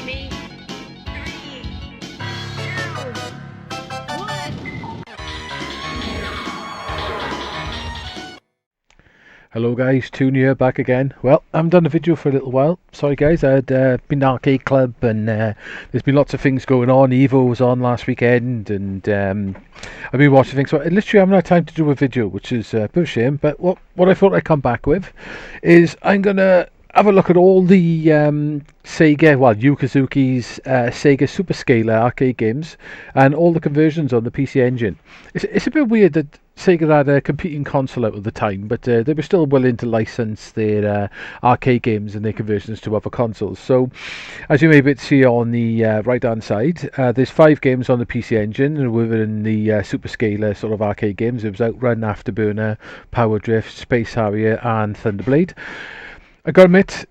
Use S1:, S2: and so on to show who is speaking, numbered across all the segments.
S1: baby. 3, 2, 1.
S2: Hello guys, Toon here, back again. Well, I haven't done a video for a little while. Sorry guys, I had been to Arcade Club and there's been lots of things going on. Evo was on last weekend and I've been watching things. So I literally haven't had time to do a video, which is a bit of a shame. But what I thought I'd come back with is I'm going to have a look at all the Sega, well, Yukazuki's Sega Super Scaler arcade games and all the conversions on the PC Engine. It's a bit weird that Sega had a competing console out at the time, but they were still willing to license their arcade games and their conversions to other consoles. So, as you may be able to see on the right-hand side, there's 5 games on the PC Engine, and within the Super Scaler sort of arcade games, there was Outrun, Afterburner, Power Drift, Space Harrier, and Thunderblade. I gotta admit,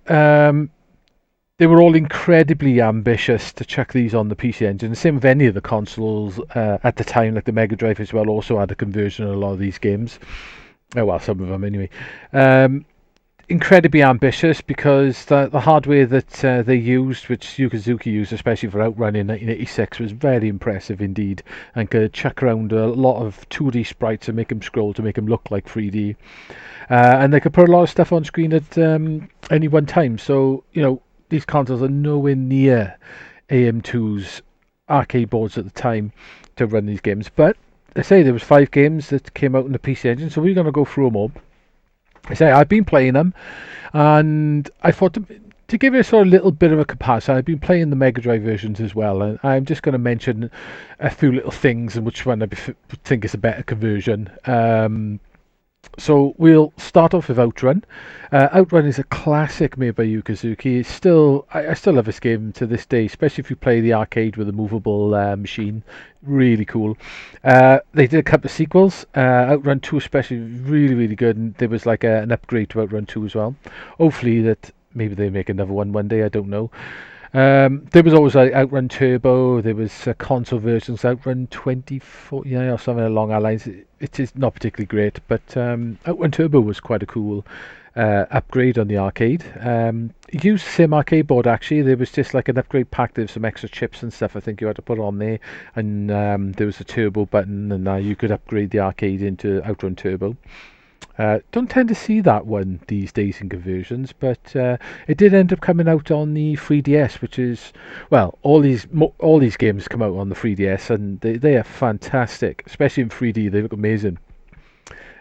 S2: they were all incredibly ambitious to chuck these on the PC Engine. The same with any of the consoles at the time, like the Mega Drive as well, also had a conversion of a lot of these games. Oh, well, some of them anyway. Incredibly ambitious because the hardware that they used, which Yukazuki used especially for Outrun in 1986, was very impressive indeed, and could chuck around a lot of 2D sprites and make them scroll to make them look like 3D. And they could put a lot of stuff on screen at any one time. So, you know, these consoles are nowhere near AM2's arcade boards at the time to run these games. But I say there was 5 games that came out in the PC Engine, so we're going to go through them all. I say I've been playing them, and I thought to give you a sort of little bit of a comparison, I've been playing the Mega Drive versions as well, and I'm just going to mention a few little things and which one I think is a better conversion. So we'll start off with Outrun. Outrun is a classic made by Yukazuki. It's still, I still love this game to this day, especially if you play the arcade with a movable machine. Really cool. They did a couple of sequels. Outrun 2 especially, really, really good. And there was like an upgrade to Outrun 2 as well. Hopefully that maybe they make another one day, I don't know. There was always like Outrun Turbo. There was console versions, Outrun 2040 or something along our lines. It is not particularly great, but Outrun Turbo was quite a cool upgrade on the arcade. It used the same arcade board actually. There was just like an upgrade pack. There was some extra chips and stuff I think you had to put on there, and there was a turbo button, and now you could upgrade the arcade into Outrun Turbo. Don't tend to see that one these days in conversions, but it did end up coming out on the 3DS, which is, well, all these games come out on the 3DS, and they are fantastic, especially in 3D. They look amazing.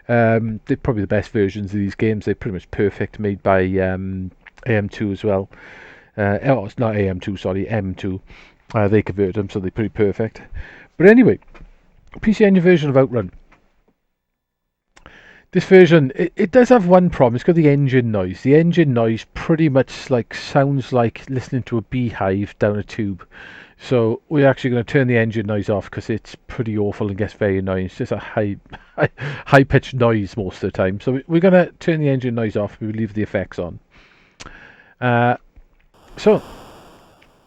S2: They're probably the best versions of these games. They're pretty much perfect, made by AM2 as well. Oh, it's not AM2, sorry, M2. They converted them, so they're pretty perfect. But anyway, PC Engine version of Outrun. This version, it does have one problem. It's got the engine noise. The engine noise pretty much like sounds like listening to a beehive down a tube. So we're actually going to turn the engine noise off because it's pretty awful and gets very annoying. It's just a high pitched noise most of the time. So we're going to turn the engine noise off. We will leave the effects on.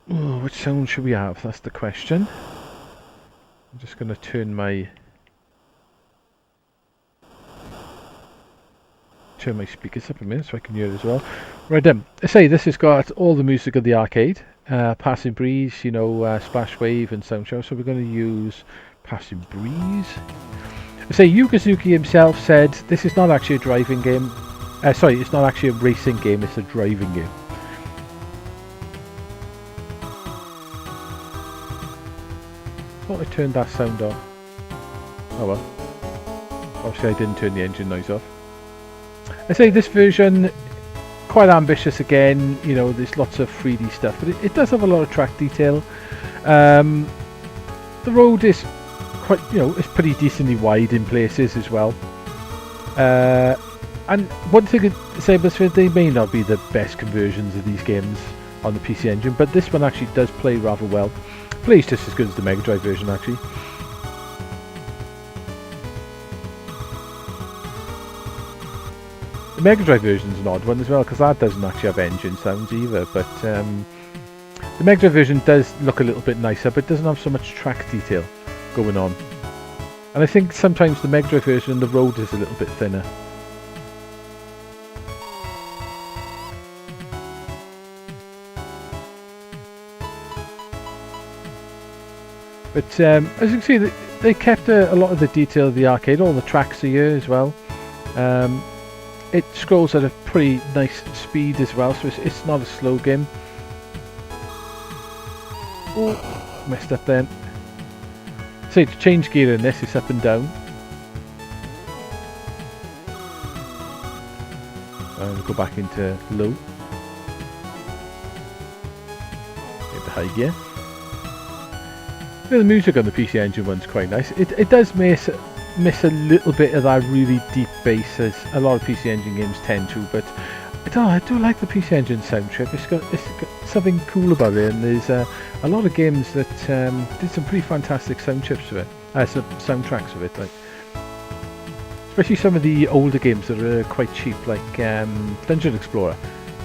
S2: Which sound should we have? That's the question. I'm just going to turn my speakers up a minute so I can hear it as well. Right then, I say this has got all the music of the arcade. Passing Breeze, you know, Splash Wave and Sound Show. So we're going to use Passing Breeze. I say Yukazuki himself said this is not actually a driving game. Sorry, it's not actually a racing game, it's a driving game. Thought I turned that sound off. Oh well. Obviously I didn't turn the engine noise off. I say this version, quite ambitious again, you know, there's lots of 3D stuff, but it does have a lot of track detail. The road is quite, you know, it's pretty decently wide in places as well. And one thing to say about this, they may not be the best conversions of these games on the PC Engine, but this one actually does play rather well. Plays just as good as the Mega Drive version actually. The Mega Drive version is an odd one as well because that doesn't actually have engine sounds either, but the Mega Drive version does look a little bit nicer but doesn't have so much track detail going on. And I think sometimes the Mega Drive version, the road is a little bit thinner. But as you can see, they kept a lot of the detail of the arcade. All the tracks are here as well. It scrolls at a pretty nice speed as well, so it's not a slow game. Oh, messed up then. So to change gear in this, it's up and down. And go back into low. Get the high gear. The music on the PC Engine one's quite nice. It does miss a little bit of that really deep bass, as a lot of PC Engine games tend to, but I do like the PC Engine sound chip. It's got something cool about it, and there's a lot of games that did some pretty fantastic sound chips of it, some soundtracks of it, like especially some of the older games that are quite cheap, like Dungeon Explorer.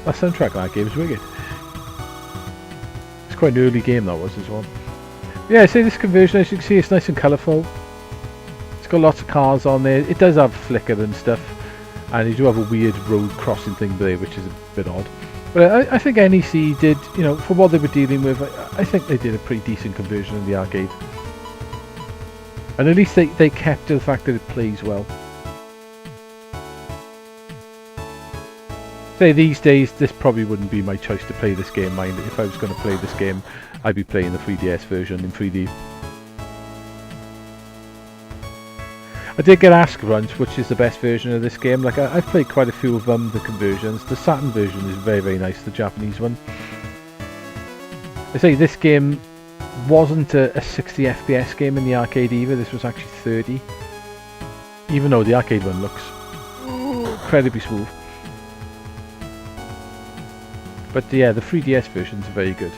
S2: That soundtrack of that game is wicked. It's quite an early game that was as well. Yeah, so this conversion, as you can see, it's nice and colourful. It's got lots of cars on there. It does have flicker and stuff, and you do have a weird road crossing thing there, which is a bit odd. But I think NEC did, you know, for what they were dealing with, I think they did a pretty decent conversion in the arcade. And at least they kept the fact that it plays well. Say these days, this probably wouldn't be my choice to play this game, mind. If I was going to play this game, I'd be playing the 3DS version in 3D. I did get asked once which is the best version of this game. Like I've played quite a few of them, the conversions. The Saturn version is very, very nice, the Japanese one. I say this game wasn't a 60 FPS game in the arcade either. This was actually 30. Even though the arcade one looks incredibly smooth. But yeah, the 3DS versions are very good.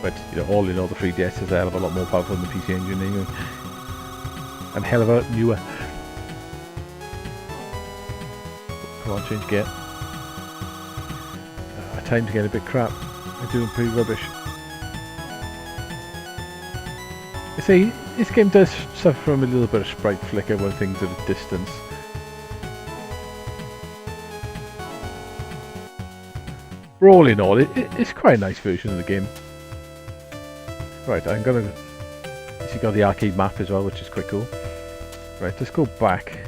S2: But you know, all in all, the 3DS is a hell of a lot more powerful than the PC Engine anyway. And hell of a lot newer. Come on, change gear. Time's getting a bit crap. I'm doing pretty rubbish. I say, this game does suffer from a little bit of sprite flicker when things are at a distance. But all in all, it's quite a nice version of the game. Right, I'm gonna... You got the arcade map as well, which is quite cool. Right, let's go back.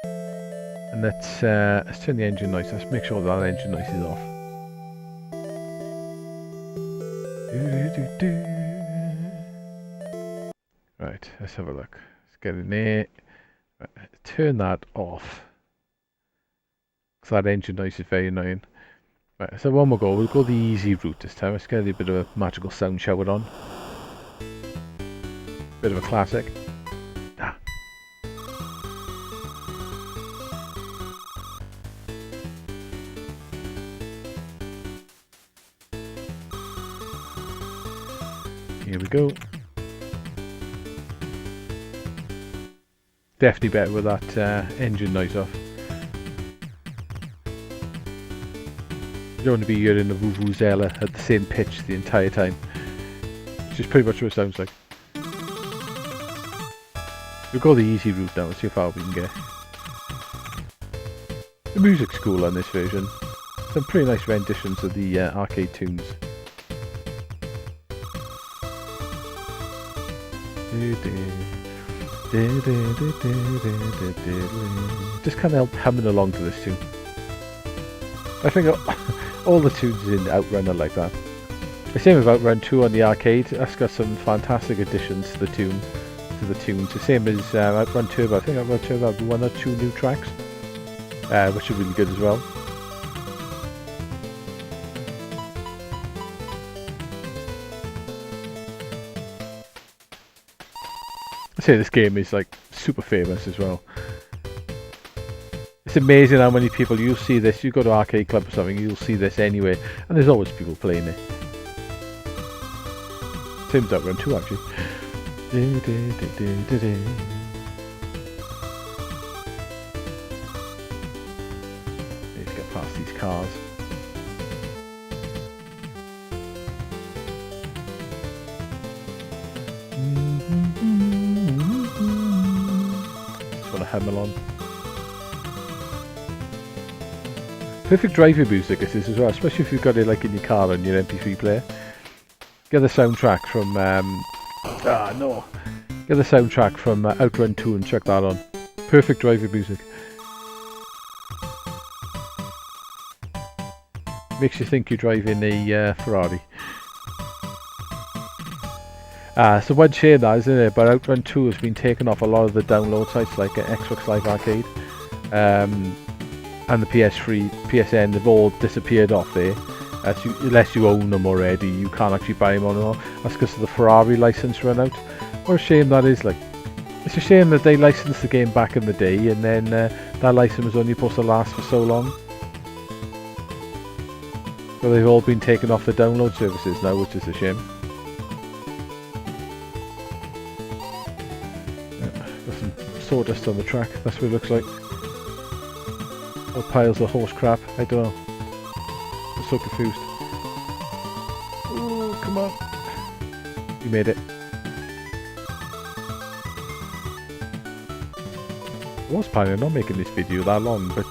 S2: And let's turn the engine noise. Let's make sure that engine noise is off. Right, let's have a look. Let's get in there. Right, turn that off. Because that engine noise is very annoying. Right, so one more go. We'll go the easy route this time. Let's get a bit of a magical sound shower on. Bit of a classic. Ah. Here we go. Definitely better with that engine noise off. You don't want to be hearing the vuvuzela at the same pitch the entire time. Which is pretty much what it sounds like. We'll go the easy route now and see how far we can get. The music's cool on this version. Some pretty nice renditions of the arcade tunes. Just kind of humming along to this tune. I think all the tunes in Outrun are like that. The same with Outrun 2 on the arcade. That's got some fantastic additions to the tunes. The same as Outrun Turbo. I think Outrun Turbo had 1 or 2 new tracks, which are really good as well. I say this game is like super famous as well. It's amazing how many people, you'll see this, you go to arcade club or something, you'll see this anyway, and there's always people playing it. Same as Outrun 2 actually. Let's get past these cars. Just want to hum along. Perfect driving music this is as well, especially if you've got it like in your car on your MP3 player. get the soundtrack from get the soundtrack from Outrun 2 and check that on. Perfect driving music. Makes you think you're driving a Ferrari. So one shame that, isn't it? But Outrun 2 has been taken off a lot of the download sites like Xbox Live Arcade and the PS3, PSN. They've all disappeared off there. Unless you own them already, you can't actually buy them on all. That's because of the Ferrari license run out. What a shame that is. Like, it's a shame that they licensed the game back in the day, and then that license was only supposed to last for so long. So they've all been taken off the download services now, which is a shame. Got some sawdust on the track. That's what it looks like. Or piles of horse crap. I don't know. I'm so confused. Oh, come on. You made it. I was planning on not making this video that long, but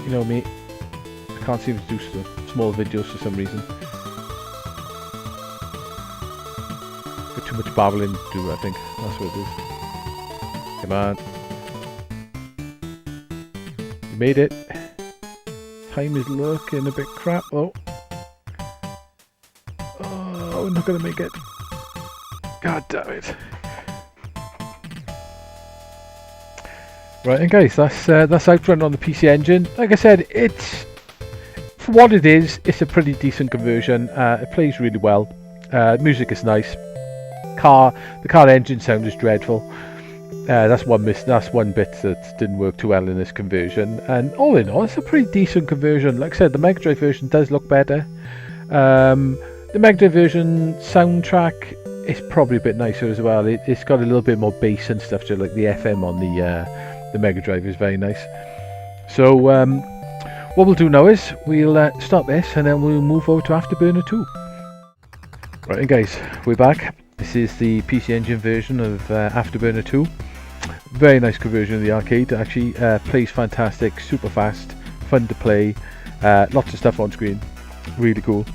S2: you know me, I can't seem to do small videos for some reason. Got too much babbling to do, I think. That's what it is. Come on. You made it. Time is looking a bit crap though. Oh, we're not gonna make it. God damn it. Right, and guys, that's Outrun on the PC Engine. Like I said, it's, for what it is, it's a pretty decent conversion. It plays really well. Music is nice. The car engine sound is dreadful. That's one bit that didn't work too well in this conversion. And all in all, it's a pretty decent conversion. Like I said, the Mega Drive version does look better. The Mega Drive version soundtrack is probably a bit nicer as well. It's got a little bit more bass and stuff, just like the FM on the Mega Drive is very nice. So what we'll do now is we'll stop this and then we'll move over to Afterburner 2. Right, and guys, we're back. This is the PC Engine version of Afterburner 2. Very nice conversion of the arcade. Actually plays fantastic, super fast, fun to play, lots of stuff on screen, really cool.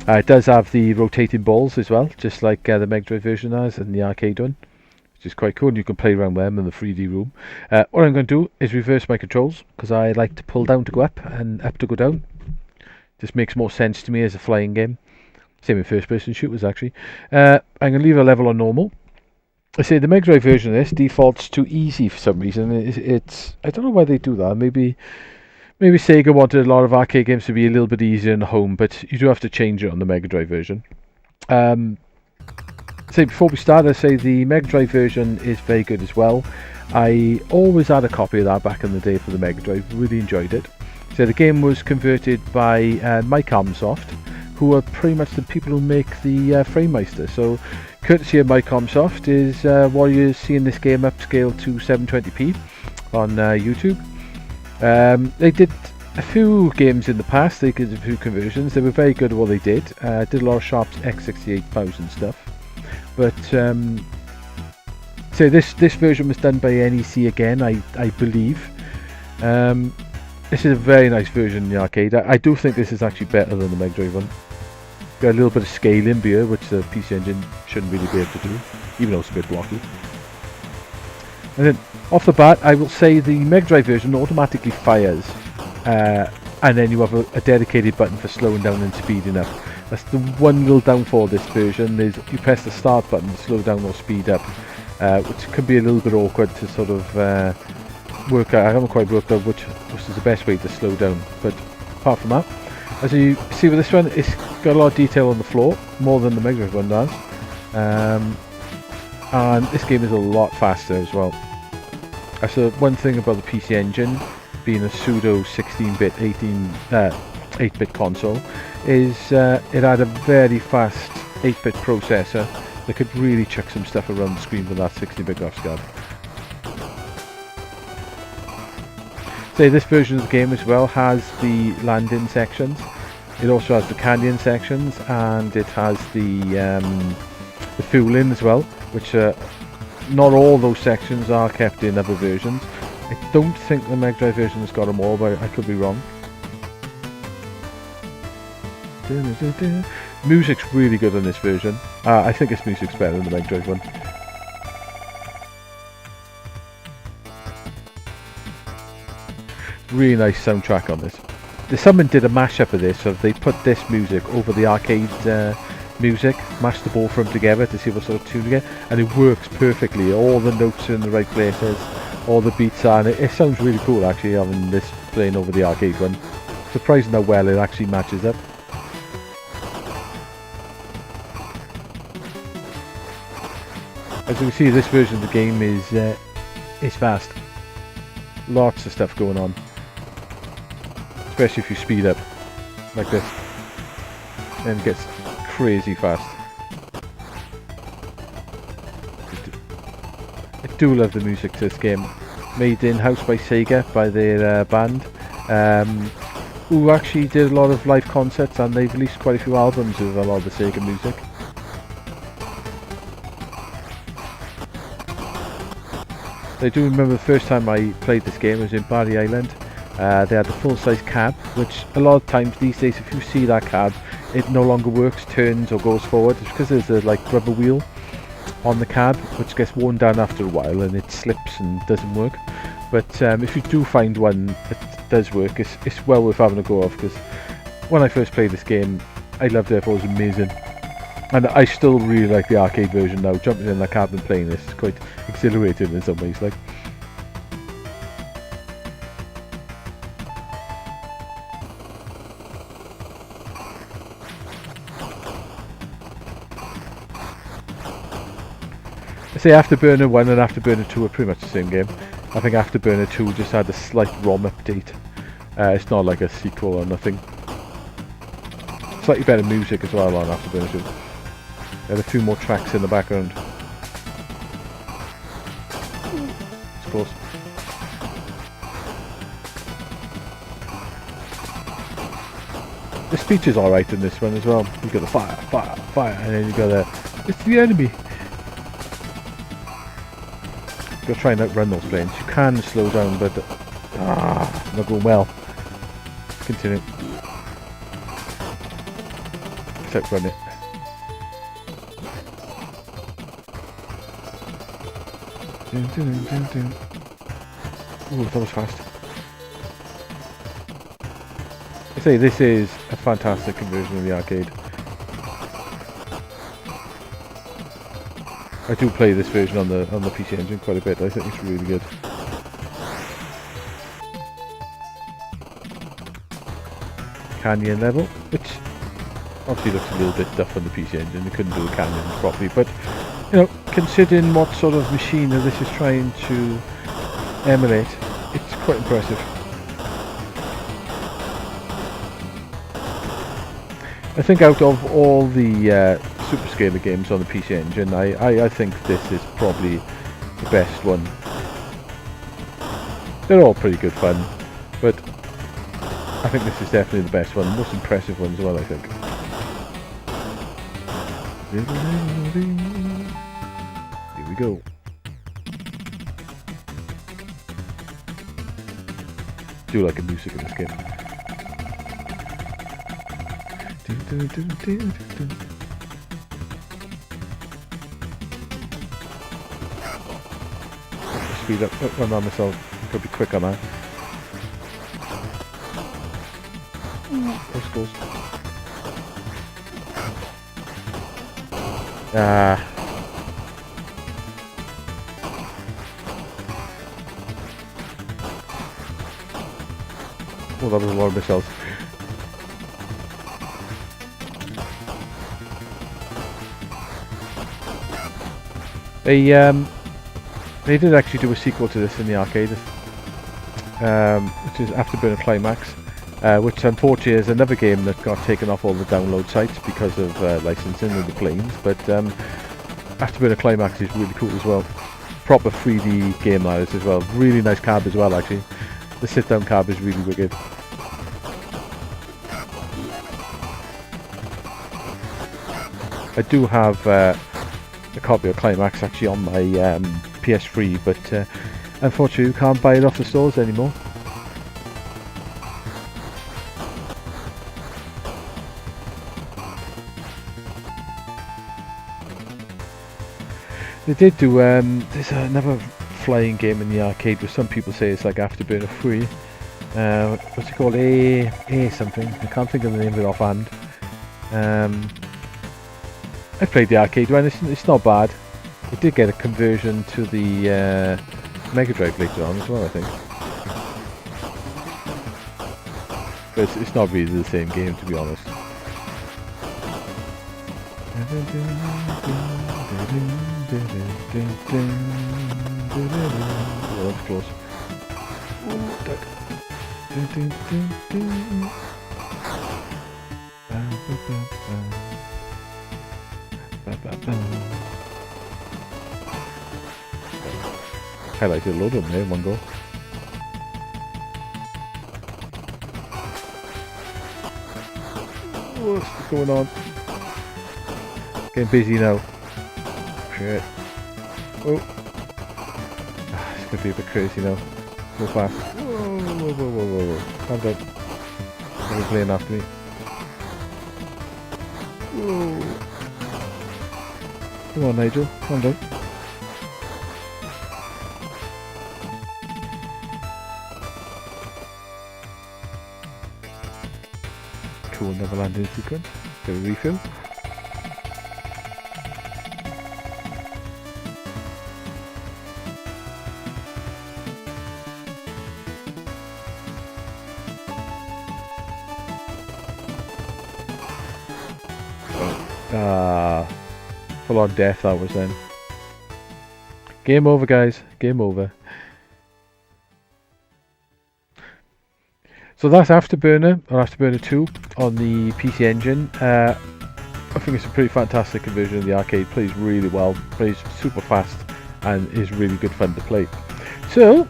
S2: It does have the rotating balls as well, just like the Mega Drive version has and the arcade one, which is quite cool, and you can play around with them in the 3D room. What I'm going to do is reverse my controls, because I like to pull down to go up and up to go down. Just makes more sense to me as a flying game. Same in first person shooters actually. I'm going to leave a level on normal. I say the Mega Drive version of this defaults to easy for some reason. It's I don't know why they do that. Maybe Sega wanted a lot of arcade games to be a little bit easier in the home, but you do have to change it on the Mega Drive version. So before we start, I say the Mega Drive version is very good as well. I always had a copy of that back in the day for the Mega Drive. Really enjoyed it. So the game was converted by Mike Soft, who are pretty much the people who make the FrameMeister. So courtesy of Mike Soft is while you're seeing this game upscale to 720p on YouTube. They did a few games in the past. They did a few conversions. They were very good at what they did. Did a lot of Sharp's X68000 stuff. But so this version was done by NEC again, I believe. This is a very nice version in the arcade. I do think this is actually better than the Mega Drive one. Got a little bit of scaling here, which the PC Engine shouldn't really be able to do, even though it's a bit blocky. And then off the bat, I will say the Mega Drive version automatically fires, and then you have a dedicated button for slowing down and speeding up. That's the one little downfall of this version, is you press the start button to slow down or speed up, which can be a little bit awkward to sort of work out. I haven't quite worked out which is the best way to slow down, but apart from that, as you see with this one, it's got a lot of detail on the floor, more than the Mega Drive one does, and this game is a lot faster as well. That's the one thing about the PC Engine, being a pseudo 16-bit 8-bit console, is it had a very fast 8-bit processor that could really chuck some stuff around the screen with that 16-bit graphics card. So this version of the game as well has the landing sections. It also has the canyon sections, and it has the fueling as well, which not all those sections are kept in other versions. I don't think the Mega Drive version has got them all, but I could be wrong. Music's really good on this version. I think this music's better than the Mega Drive one. Really nice soundtrack on this. Someone did a mashup of this, so they put this music over the arcade music, mashed the both of them together to see what sort of tune you get, and it works perfectly. All the notes are in the right places, all the beats are, and it sounds really cool actually having this playing over the arcade one. Surprising how well it actually matches up. As you can see, this version of the game is fast. Lots of stuff going on, especially if you speed up like this, and it gets crazy fast. I do love the music to this game. Made in-house by Sega, by their band, who actually did a lot of live concerts, and they've released quite a few albums with a lot of the Sega music. I do remember the first time I played this game was in Barry Island. They had the full-size cab, which a lot of times these days if you see that cab, it no longer works, turns or goes forward. It's because there's a rubber wheel on the cab which gets worn down after a while and it slips and doesn't work. But if you do find one that does work, it's well worth having a go of, because when I first played this game I loved it. I thought it was amazing. And I still really like the arcade version now. Jumping in that cab and playing this is quite exhilarating in some ways. Like, I say Afterburner 1 and Afterburner 2 are pretty much the same game. I think Afterburner 2 just had a slight ROM update. It's not like a sequel or nothing. Slightly better music as well on Afterburner 2. There are a few more tracks in the background. It's close. The speech is alright in this one as well. You've got the fire, fire, fire, and then you've got it's the enemy. You've got to try and outrun those planes. You can slow down, but not going well. Continue. Let's outrun it. Ooh, that was fast. I say this is a fantastic conversion of the arcade. I do play this version on the PC Engine quite a bit. I think it's really good. Canyon level, which obviously looks a little bit duff on the PC Engine. They couldn't do the canyons properly, but you know, considering what sort of machine that this is trying to emulate, it's quite impressive. I think out of all the Super Scaler games on the PC Engine, I think this is probably the best one. They're all pretty good fun, but I think this is definitely the best one, the most impressive one as well, I think. Here we go. Do like the music in this game. Speed up, run on myself. I've got to be quick on that. Close, close. Oh, that was a lot of missiles. They did actually do a sequel to this in the arcade, which is Afterburner Climax, which unfortunately is another game that got taken off all the download sites because of licensing of the planes, but Afterburner Climax is really cool as well. Proper 3D game that is as well. Really nice cab as well actually. The sit down cab is really wicked. I do have a copy of Climax actually on my PS3, but unfortunately you can't buy it off the stores anymore. They did do, there's another flying game in the arcade where some people say it's like Afterburner 3. What's it called? A something. I can't think of the name of it offhand. I played the arcade one, it's not bad. It did get a conversion to the Mega Drive later on as well, I think. But it's not really the same game, to be honest. Oh, that was close. Oh, duck. Highlighted a load of them there in one go. What's going on? Getting busy now. Shit. Oh. It's gonna be a bit crazy now. Go fast. Whoa, whoa, whoa, whoa, whoa. Calm down. They're playing after me. Whoa. Come on, Nigel. Calm down. Cool, never landing sequence. Get a refill. Full on death that was then. Game over, guys. Game over. So that's Afterburner, or Afterburner 2 on the PC Engine. I think it's a pretty fantastic conversion of the arcade. Plays really well, plays super fast, and is really good fun to play. So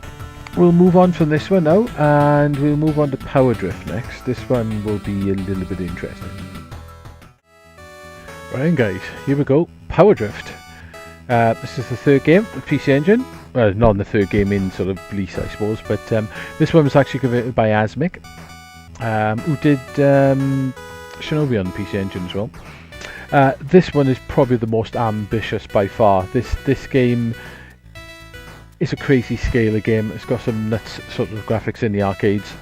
S2: we'll move on from this one now, and we'll move on to Power Drift next. This one will be a little bit interesting. Right guys, here we go. Power Drift. This is the third game, the PC Engine. Well, not the third game in sort of release, I suppose, but this one was actually converted by Asmic, who did Shinobi on the PC Engine as well. This one is probably the most ambitious by far. This game is a crazy scalar game. It's got some nuts sort of graphics in the arcades.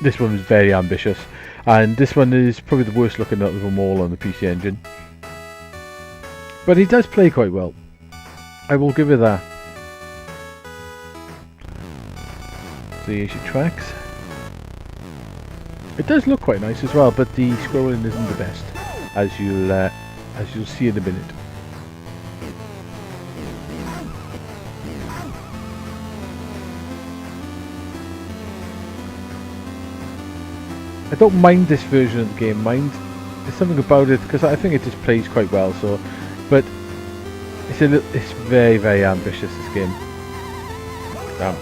S2: This one is very ambitious, and this one is probably the worst looking out of them all on the PC Engine. But he does play quite well. I will give it that. So here's your tracks. It does look quite nice as well, but the scrolling isn't the best, as you'll see in a minute. I don't mind this version of the game. There's something about it because I think it just plays quite well. So, but it's very, very ambitious, this game. Damn.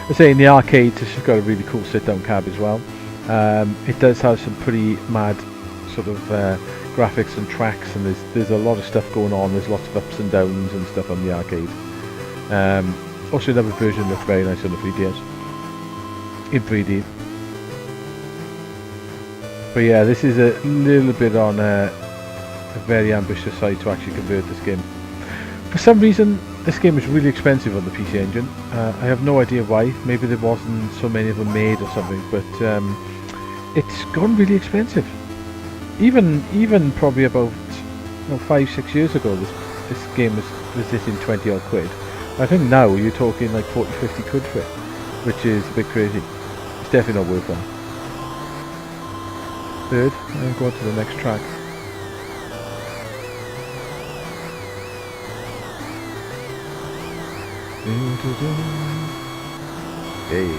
S2: I say in the arcade, this has got a really cool sit-down cab as well. It does have some pretty mad sort of graphics and tracks, and there's a lot of stuff going on. There's lots of ups and downs and stuff on the arcade. Also, another version looks very nice on the 3DS in 3D. But yeah, this is a little bit on a very ambitious side to actually convert this game. For some reason, this game is really expensive on the PC Engine. I have no idea why. Maybe there wasn't so many of them made or something, but it's gone really expensive. Even probably about 5-6 years ago, this game was hitting 20 odd quid. I think now you're talking like 40-50 quid for it, which is a bit crazy. It's definitely not worth it. Third, and go on to the next track. Hey.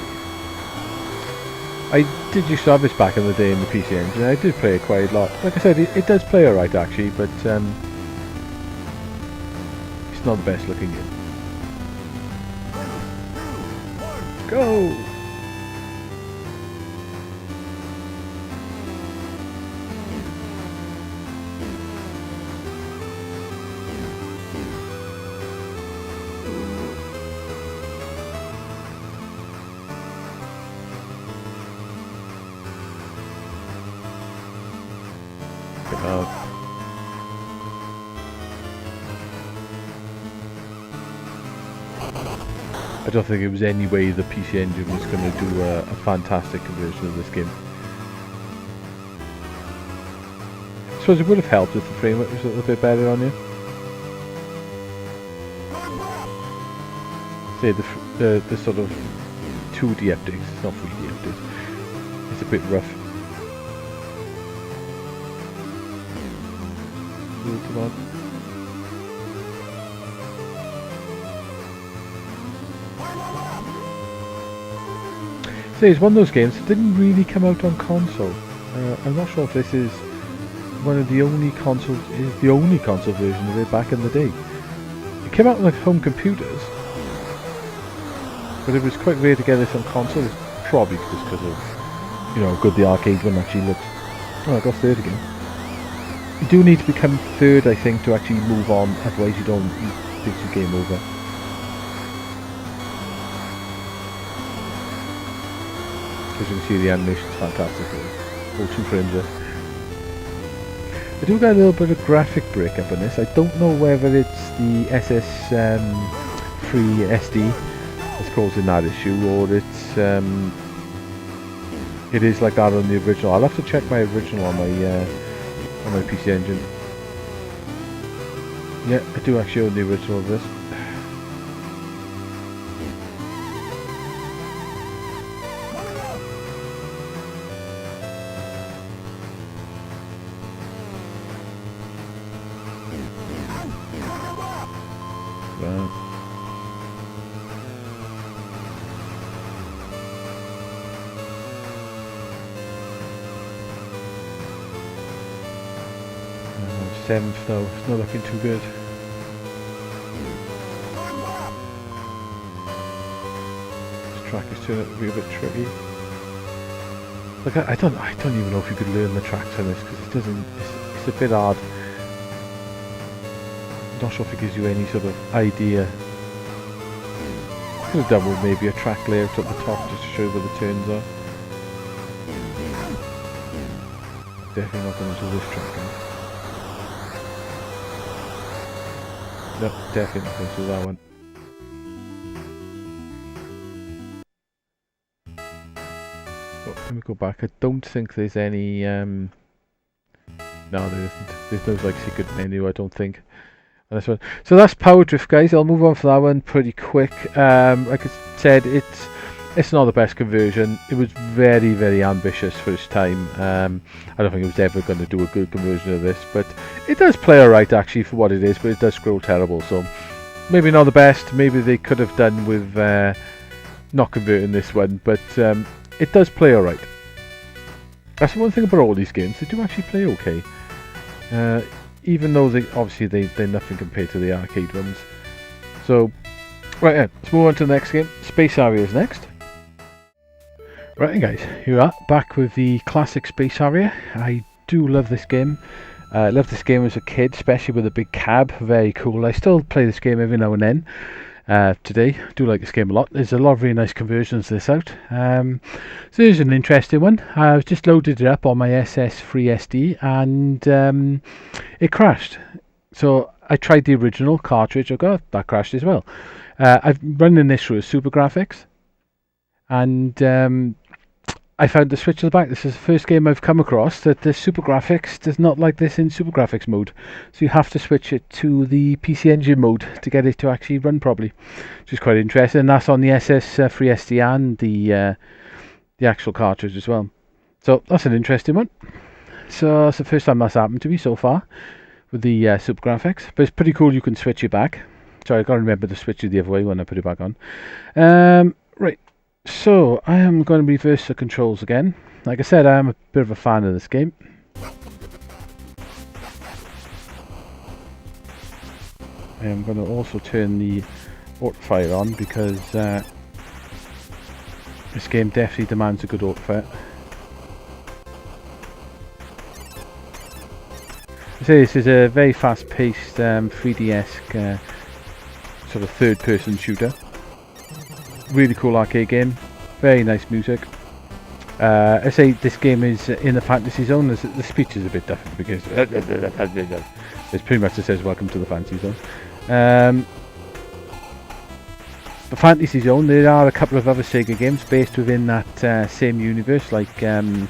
S2: I did used to have this back in the day in the PC Engine. I did play it quite a lot. Like I said, it does play alright actually, but it's not the best looking game. Go! bit hard. I don't think it was any way the PC Engine was going to do a fantastic conversion of this game. I suppose it would have helped if the frame rate was a little bit better on you. Say the sort of 2D updates, it's not 3D updates. It's a bit rough. Ooh, come on. So it's one of those games that didn't really come out on console. I'm not sure if this is one of the only consoles, is the only console version of it back in the day. It came out on like home computers, but it was quite rare to get this on console. It's probably just because of, you know, how good the arcade one actually looks. Oh, I got third again. You do need to become third, I think, to actually move on. Otherwise, you don't. It's your game over. As you can see, the animation's fantastic. All 2 frames there. I do get a little bit of graphic breakup on this. I don't know whether it's the thre SD that's causing that issue, or it's it is like that on the original. I'll have to check my original on my PC Engine. Yeah, I do actually own the original of this. Seventh though, it's not looking too good. This track is turning out to be a bit tricky. Like I don't even know if you could learn the tracks on this because it doesn't. It's a bit hard. I'm not sure if it gives you any sort of idea. Could have done with maybe a track layout at the top just to show where the turns are. Definitely not going to do this track now. No, definitely not going to do that one. Oh, let me go back. I don't think there's any... No, there isn't. There's no like secret menu, I don't think, on this one. So that's Power Drift, guys. I'll move on for that one pretty quick. Like I said, it's not the best conversion. It was very, very ambitious for its time. I don't think it was ever going to do a good conversion of this, but it does play alright actually for what it is, but it does scroll terrible, so maybe not the best. Maybe they could have done with not converting this one, but it does play alright. That's the one thing about all these games, they do actually play okay. Even though they're nothing compared to the arcade ones. So, right then, let's move on to the next game. Space Harrier is next. Right then guys, here we are, back with the classic Space Harrier. I do love this game. I loved this game as a kid, especially with a big cab, very cool. I still play this game every now and then. Today, I do like this game a lot. There's a lot of really nice conversions of this out. So here's an interesting one. I've just loaded it up on my thre SD and it crashed. So I tried the original cartridge. That crashed as well. I've run this through Super Graphics, and I found the switch at the back. This is the first game I've come across that the Super Graphics does not like this in Super Graphics mode. So you have to switch it to the PC Engine mode to get it to actually run properly, which is quite interesting. And that's on the thre SD and the actual cartridge as well. So that's an interesting one. So that's the first time that's happened to me so far with the Super Graphics. But it's pretty cool you can switch it back. Sorry, I've got to remember to switch it the other way when I put it back on. Right. So, I am going to reverse the controls again. Like I said, I am a bit of a fan of this game. I am going to also turn the auto-fire on because this game definitely demands a good auto-fire. I say this is a very fast-paced 3D-esque sort of third-person shooter. Really cool arcade game, very nice music. I say this game is in the fantasy zone. The speech is a bit different because it pretty much just says welcome to the fantasy zone. The fantasy zone, there are a couple of other Sega games based within that same universe, like the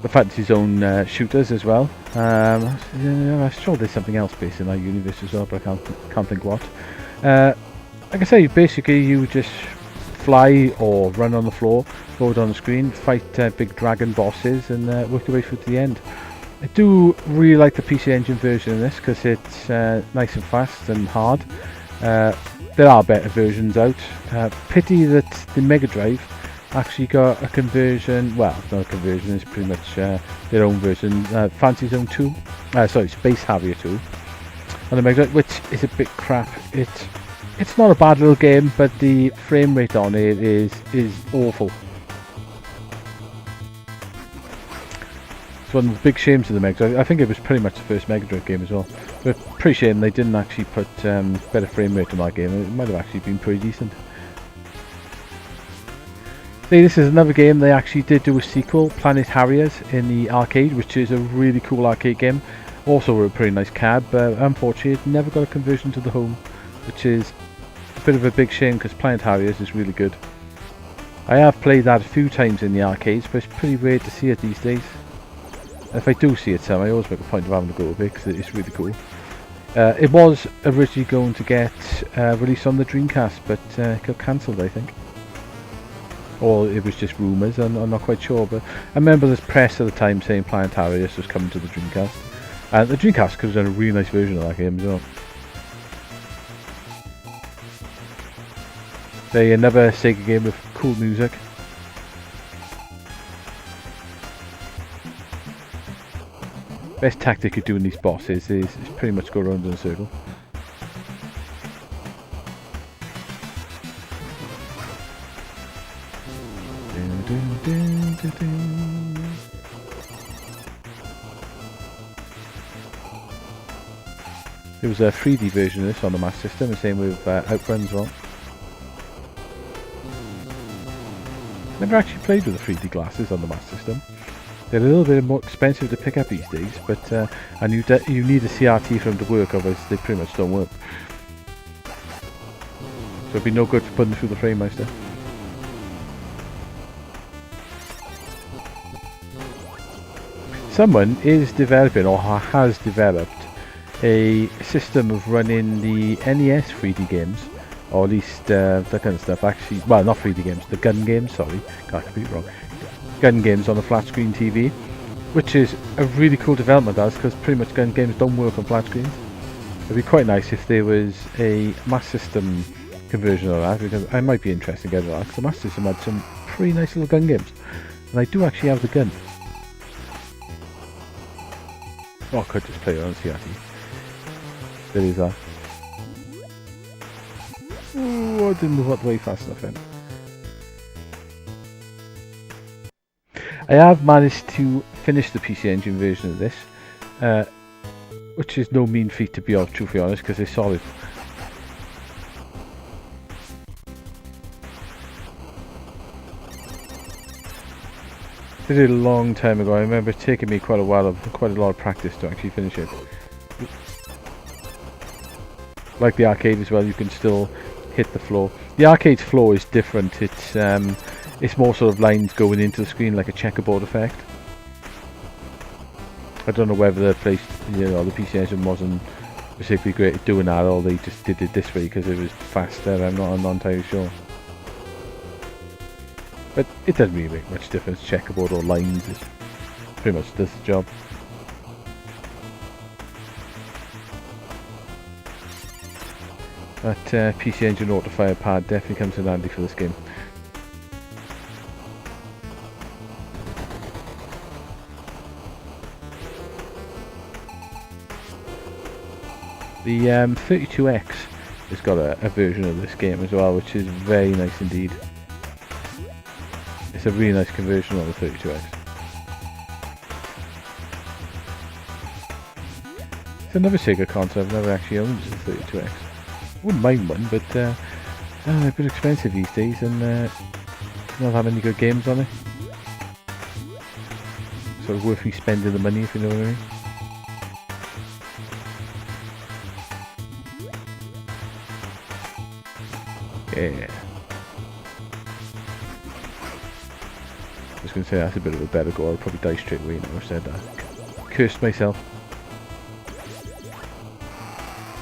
S2: fantasy zone shooters as well. I'm sure there's something else based in that universe as well, but I can't think what. Like I say, basically you just fly or run on the floor, forward on the screen, fight big dragon bosses, and work your way through to the end. I do really like the PC Engine version of this because it's nice and fast and hard. There are better versions out. Pity that the Mega Drive actually got a conversion. Well, it's not a conversion, it's pretty much their own version. Fantasy Zone 2, Space Harrier 2 on the Mega Drive, which is a bit crap. It's not a bad little game, but the frame rate on it is awful. It's one of the big shames of the Mega Drive. I think it was pretty much the first Mega Drive game as well. But pretty shame they didn't actually put better frame rate on that game. It might have actually been pretty decent. See, this is another game they actually did do a sequel, Planet Harriers, in the arcade, which is a really cool arcade game. Also a pretty nice cab, but unfortunately it never got a conversion to the home, which is a bit of a big shame because Planet Harriers is really good. I have played that a few times in the arcades, but it's pretty rare to see it these days. If I do see it, I always make a point of having to go with it because it's really cool. It was originally going to get released on the Dreamcast, but it got cancelled, I think. Or it was just rumours, I'm not quite sure. But I remember this press at the time saying Planet Harriers was coming to the Dreamcast. And the Dreamcast could have done a really nice version of that game as well. There's another Sega game with cool music. Best tactic of doing these bosses is pretty much go around in a circle. There was a 3D version of this on the Master System, the same with Outrun as well. Never actually played with the 3D glasses on the Master System. They're a little bit more expensive to pick up these days, but and you need a CRT for them to work, otherwise they pretty much don't work. So it'd be no good for putting them through the frame meister. Someone is developing, or has developed, a system of running the NES 3D games, or at least that kind of stuff. Actually, well, not 3D games, the gun games. Sorry, got completely wrong. Gun games on a flat screen TV, which is a really cool development, because pretty much gun games don't work on flat screens. It'd be quite nice if there was a Master System conversion of that, because I might be interested in getting that, because the Master System had some pretty nice little gun games, and I do actually have the gun. Oh, I could just play it on CRT. There is that. Oh, I didn't move out the way fast enough then. I have managed to finish the PC Engine version of this, which is no mean feat to be truthfully honest, because it's solid. I did it a long time ago. I remember it taking me quite a while, quite a lot of practice to actually finish it. Like the arcade as well, you can still hit the floor. The arcade's floor is different. It's more sort of lines going into the screen, like a checkerboard effect. I don't know whether the PC Engine wasn't particularly great at doing that, or they just did it this way because it was faster. I'm not entirely sure. But it doesn't really make much difference. Checkerboard or lines, it pretty much does the job. That PC Engine Autofire pad definitely comes in handy for this game. The 32X has got a version of this game as well, which is very nice indeed. It's a really nice conversion of the 32X. It's another Sega console I've never actually owned, is the 32X. Wouldn't mind one, but they're a bit expensive these days, and Not that many good games on it. So it's worth me spending the money, if you know what I mean. Yeah. I was going to say that's a bit of a better goal. I'll probably die straight away now I said that. Cursed myself.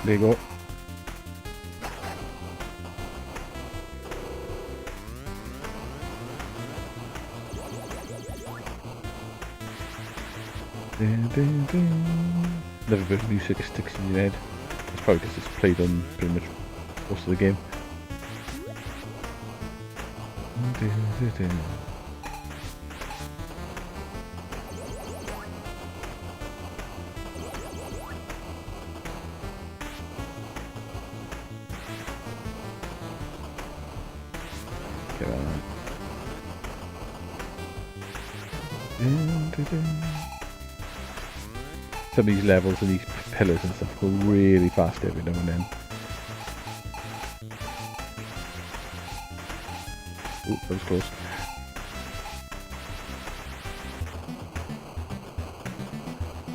S2: There you go. Never bit of music that sticks in your head. It's probably because it's played on pretty much most of the game. Come on. Some of these levels and these pillars and stuff go really fast every now and then. Ooh, that was close.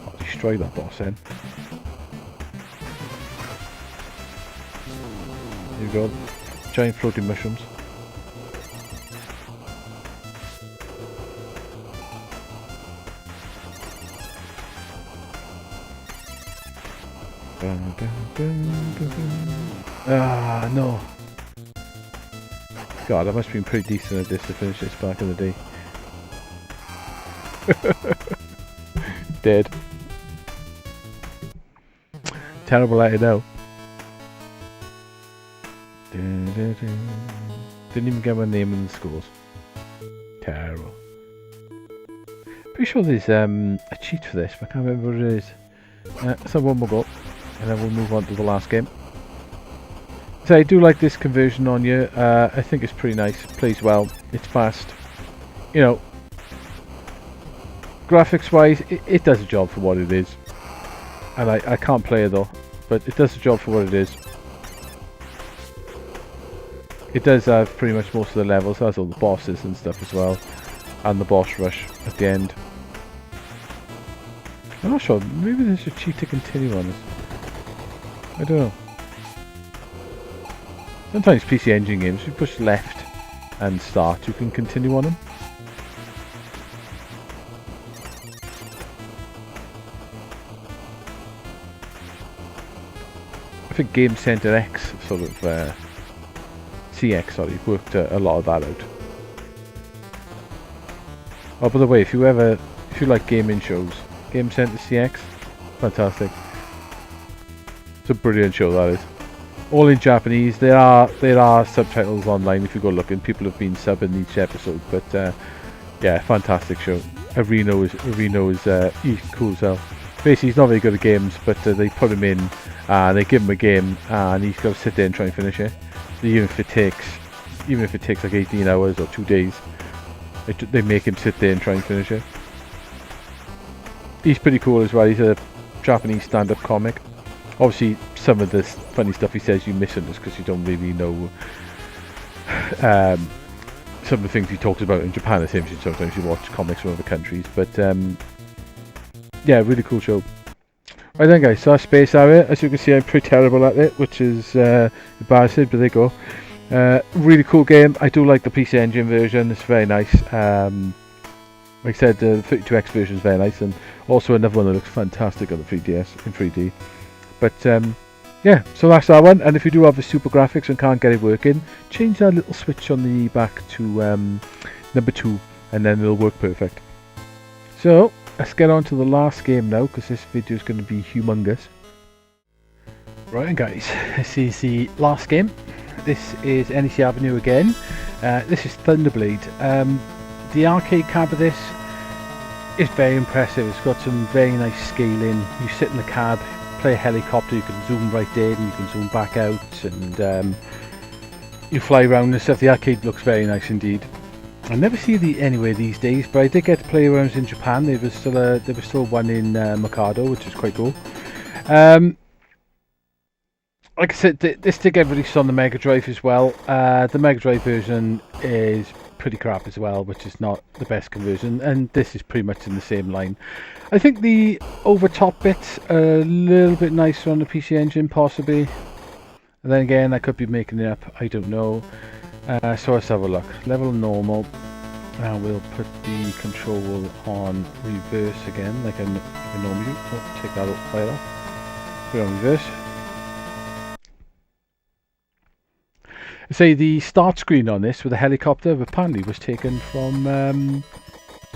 S2: I'll destroy that boss then. Here we go. Giant floating mushrooms. Ah, no. God, I must have been pretty decent at this to finish this back in the day. Dead. Terrible at it now. Didn't even get my name in the scores. Terrible. Pretty sure there's a cheat for this, but I can't remember what it is. So one more go, and then we'll move on to the last game. So I do like this conversion on you. I think it's pretty nice. It plays well. It's fast. You know, graphics wise, it does a job for what it is. And I can't play it though, but it does a job for what it is. It does have pretty much most of the levels. It has all the bosses and stuff as well, and the boss rush at the end. I'm not sure. Maybe there's a cheat to continue on this. I don't know. Sometimes PC Engine games, if you push left and start, you can continue on them. I think Game Center X, sort of CX, sorry, worked a lot of that out. Oh, by the way, if you like gaming shows, Game Center CX, fantastic. It's a brilliant show, that is. All in Japanese. There are subtitles online if you go looking. People have been subbing each episode, but yeah, fantastic show. Reno is he's cool as hell. Basically, he's not very good at games, but they put him in, they give him a game, and he's got to sit there and try and finish it. So even if it takes like 18 hours or 2 days, they make him sit there and try and finish it. He's pretty cool as well. He's a Japanese stand-up comic. Obviously, some of this funny stuff he says you miss this because you don't really know some of the things he talks about in Japan. The same sometimes you watch comics from other countries, but yeah, really cool show. Right then, guys, so that's Space Harrier. As you can see, I'm pretty terrible at it, which is embarrassing, but there you go. Really cool game. I do like the PC Engine version. It's very nice. Like I said, the 32X version is very nice, and also another one that looks fantastic on the 3DS in 3D. But yeah, so that's that one. And if you do have the super graphics and can't get it working, change that little switch on the back to number 2, and then it'll work perfect. So let's get on to the last game now, because this video is going to be humongous. Right, and guys, this is the last game. This is NEC Avenue again. This is Thunderblade. The arcade cab of this is very impressive. It's got some very nice scaling. You sit in the cab, play a helicopter, you can zoom right in, you can zoom back out, and you fly around and stuff. The arcade looks very nice indeed. I never see it anywhere these days, but I did get to play around in Japan. There was still one in Mikado, which is quite cool. Like I said, this did get released on the Mega Drive as well. The Mega Drive version is pretty crap as well, which is not the best conversion, and this is pretty much in the same line. I think the over-top bits are a little bit nicer on the PC Engine, possibly. And then again, I could be making it up, I don't know. So let's have a look. Level normal, and we'll put the control on reverse again, like I normally do. Oh, take that fire off. Put it on reverse. Say the start screen on this with a helicopter apparently was taken from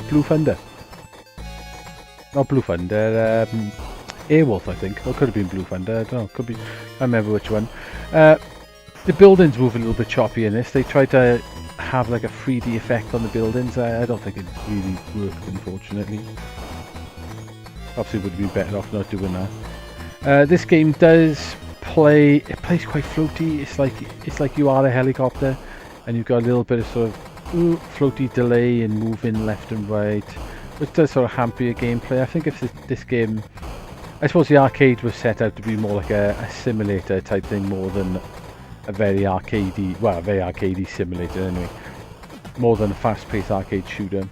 S2: Blue Thunder. Not Blue Thunder, Airwolf I think. Or it could have been Blue Thunder, I don't know, could be, I can't remember which one. The buildings move a little bit choppy in this. They tried to have like a 3D effect on the buildings. I don't think it really worked, unfortunately. Obviously would have been better off not doing that. This game does plays quite floaty. It's like you are a helicopter and you've got a little bit of sort of floaty delay in moving left and right, which does sort of hamper your gameplay. I think if this game, I suppose the arcade was set out to be more like a simulator type thing more than a very arcadey simulator anyway, more than a fast-paced arcade shooter.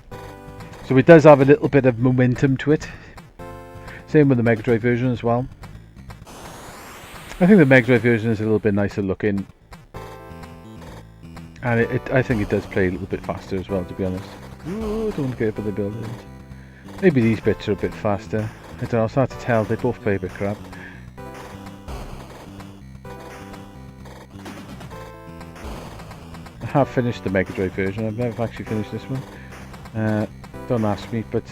S2: So it does have a little bit of momentum to it. Same with the Mega Drive version as well. I think the Mega Drive version is a little bit nicer looking, and I think it does play a little bit faster as well, to be honest. Ooh, don't get up in the buildings. Maybe these bits are a bit faster. I don't know, it's hard to tell, they both play a bit crap. I have finished the Mega Drive version, I've never actually finished this one. Don't ask me, but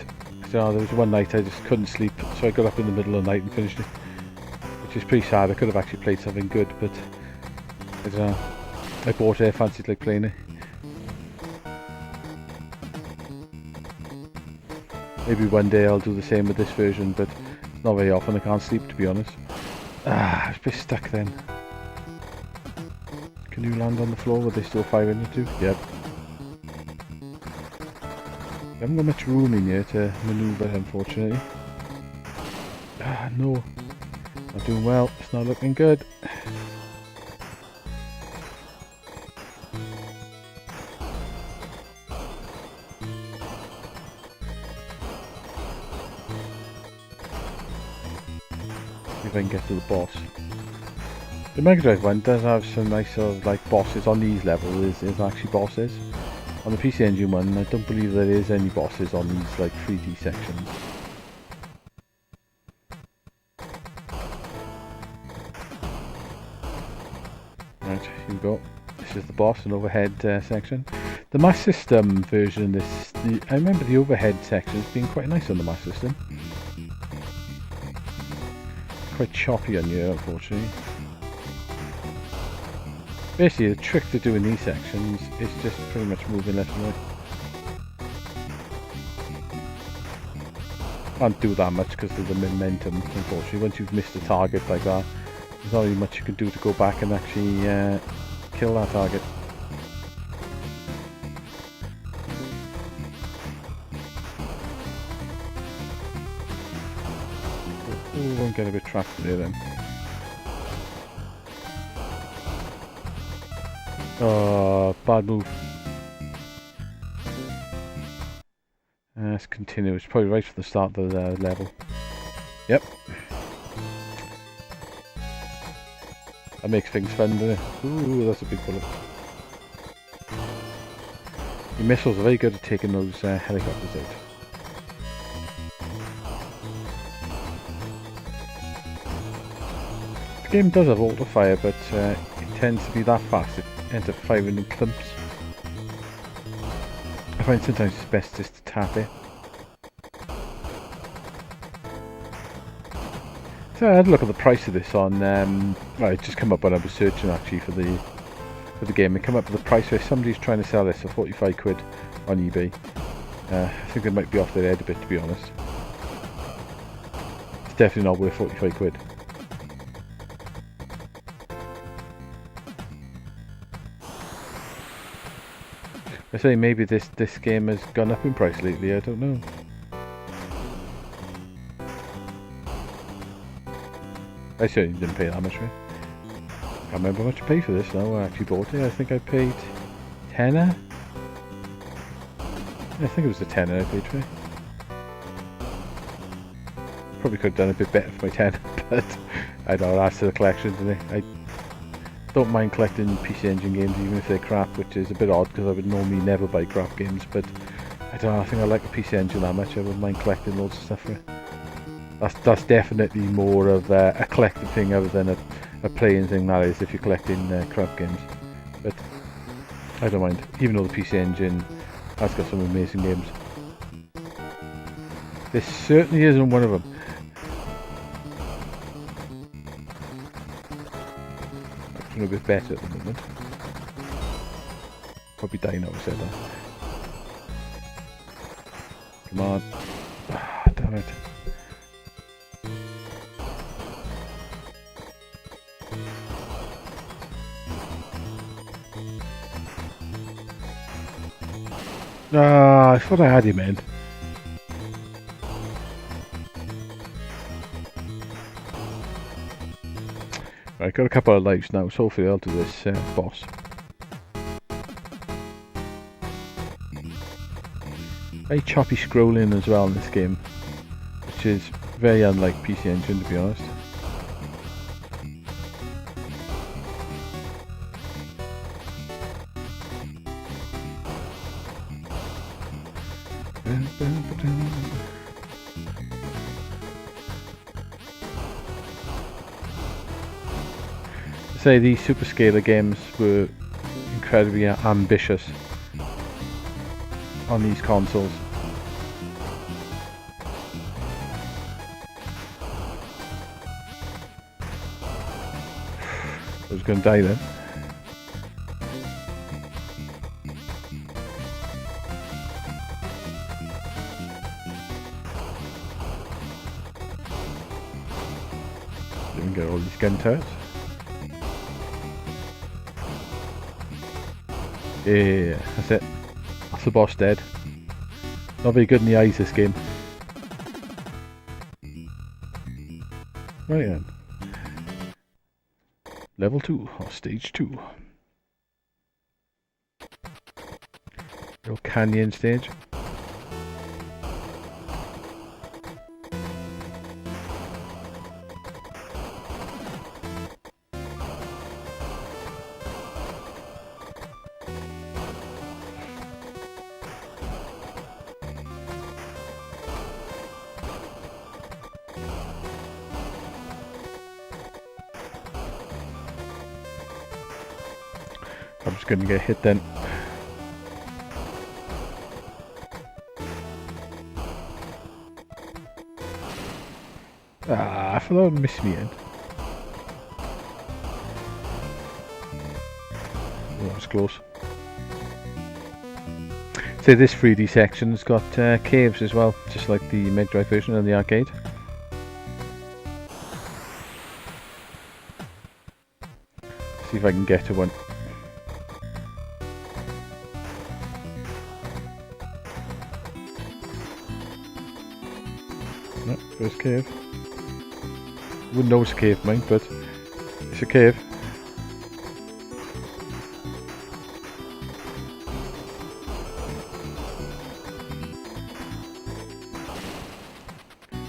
S2: there was one night I just couldn't sleep, so I got up in the middle of the night and finished it. Which is pretty sad. I could have actually played something good, but I don't know. I bought it, I fancied like playing it. Maybe one day I'll do the same with this version, but not very often. I can't sleep, to be honest. I was a bit stuck then. Can you land on the floor? Were they still firing at you? Yep. I haven't got much room in here to manoeuvre, unfortunately. No. Not doing well, it's not looking good. See if I can get to the boss. The Mega Drive one does have some nice sort of like bosses on these levels, is actually bosses. On the PC Engine one, I don't believe there is any bosses on these like 3D sections. Right, here we go. This is the boss and overhead section. The Master System version, I remember the overhead sections being quite nice on the Master System. Quite choppy on here, unfortunately. Basically, the trick to doing these sections is just pretty much moving left and right. Can't do that much because of the momentum, unfortunately. Once you've missed a target like that, there's not really much you can do to go back and actually kill that target. Oh, won't get a bit trapped there then. Oh, bad move. Let's continue. It's probably right from the start of the level. Yep. That makes things fun, doesn't it? Ooh, that's a big bullet. The missiles are very good at taking those helicopters out. The game does have auto fire, but it tends to be that fast. It ends up firing in clumps. I find sometimes it's best just to tap it. So I had a look at the price of this on, well, it just come up when I was searching actually for the game. It came up with the price where somebody's trying to sell this for 45 quid on eBay. I think they might be off their head a bit, to be honest. It's definitely not worth 45 quid. I say maybe this game has gone up in price lately, I don't know. I certainly didn't pay that much for it. Can't remember how much I paid for this now. I actually bought it. I think I paid tenner. I think it was a 10 out of page 3. Probably could have done a bit better for my 10, but I don't know, that's to the collection today. I don't mind collecting PC Engine games even if they're crap, which is a bit odd because I would normally never buy crap games, but I don't know, I think I like the PC Engine that much. I wouldn't mind collecting loads of stuff for it. That's definitely more of a collecting thing other than a playing thing, that is, if you're collecting crap games. But I don't mind, even though the PC Engine has got some amazing games. This certainly isn't one of them. I'm a bit better at the moment. Probably die now, I said that. Come on. Ah, damn it. Ah, I thought I had him in. Right, got a couple of lives now, so hopefully I'll do this boss. Very choppy scrolling as well in this game, which is very unlike PC Engine, to be honest. Say these Super Scaler games were incredibly ambitious on these consoles. I was going to die then. Didn't get all these gun turrets. Yeah, that's it. That's the boss dead. Not very good in the eyes, this game. Right then. Level 2, or stage 2. Little canyon stage. I'm just going to get hit then. Ah, I thought that would miss me in. Oh, that was close. So this 3D section's got caves as well, just like the Mega Drive version and the arcade. See if I can get to one. No, first cave. Wouldn't know it's a cave, mate, but it's a cave.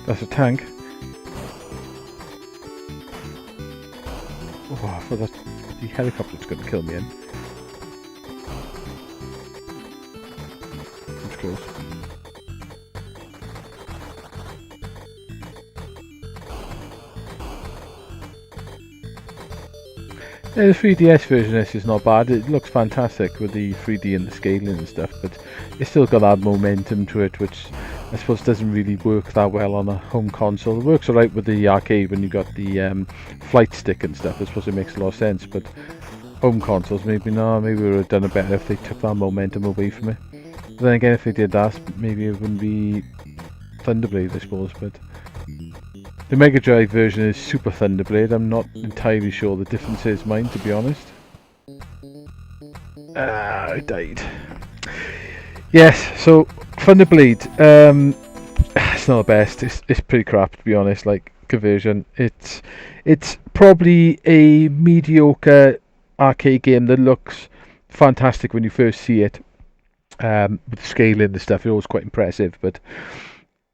S2: That's a tank. Oh, I thought that's the helicopter that's going to kill me in. That's close. Yeah, the 3DS version of this is not bad. It looks fantastic with the 3D and the scaling and stuff, but it's still got that momentum to it, which I suppose doesn't really work that well on a home console. It works alright with the arcade when you got the flight stick and stuff. I suppose it makes a lot of sense, but home consoles, maybe we would have done it better if they took that momentum away from it. But then again, if they did that, maybe it wouldn't be Thunderblade, I suppose, but the Mega Drive version is Super Thunderblade. I'm not entirely sure the difference is mine, to be honest. Ah, I died. Yes, so Thunderblade, it's not the best. It's pretty crap, to be honest. Like conversion, it's probably a mediocre arcade game that looks fantastic when you first see it, With the scaling and stuff, it was quite impressive, but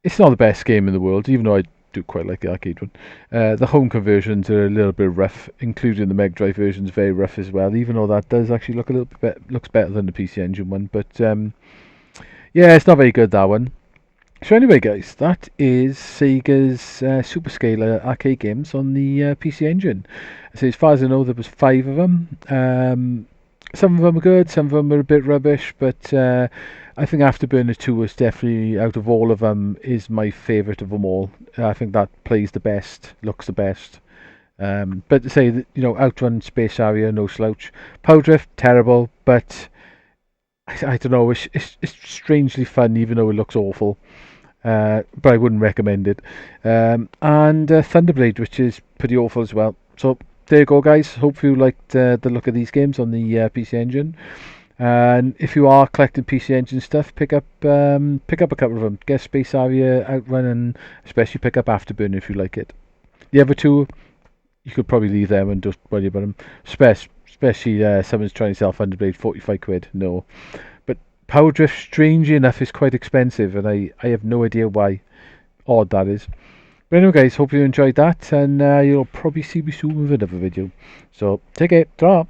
S2: it's not the best game in the world, even though I do quite like the arcade one. The home conversions are a little bit rough, including the Mega Drive version's very rough as well, even though that does actually look a little bit looks better than the PC Engine one. But yeah, it's not very good, that one. So anyway, guys, that is Sega's Super Scaler arcade games on the PC Engine. So as far as I know, there was 5 of them. Some of them are good, some of them are a bit rubbish, but I think Afterburner 2 was definitely, out of all of them, is my favourite of them all. I think that plays the best, looks the best. But to say that, Outrun, Space Harrier, no slouch. Power Drift, terrible, but I don't know, it's strangely fun even though it looks awful. But I wouldn't recommend it. And Thunderblade, which is pretty awful as well. So there you go, guys. Hope you liked the look of these games on the PC Engine. And if you are collecting PC Engine stuff, pick up a couple of them. Get Space Harrier, Outrun, and especially pick up Afterburner if you like it. The other two, you could probably leave them and just worry about them. Especially someone's trying to sell Thunderblade 45 quid. No. But Power Drift, strangely enough, is quite expensive, and I have no idea why. Odd that is. But anyway, guys, hope you enjoyed that, and you'll probably see me soon with another video. So, take care. Ta-ra.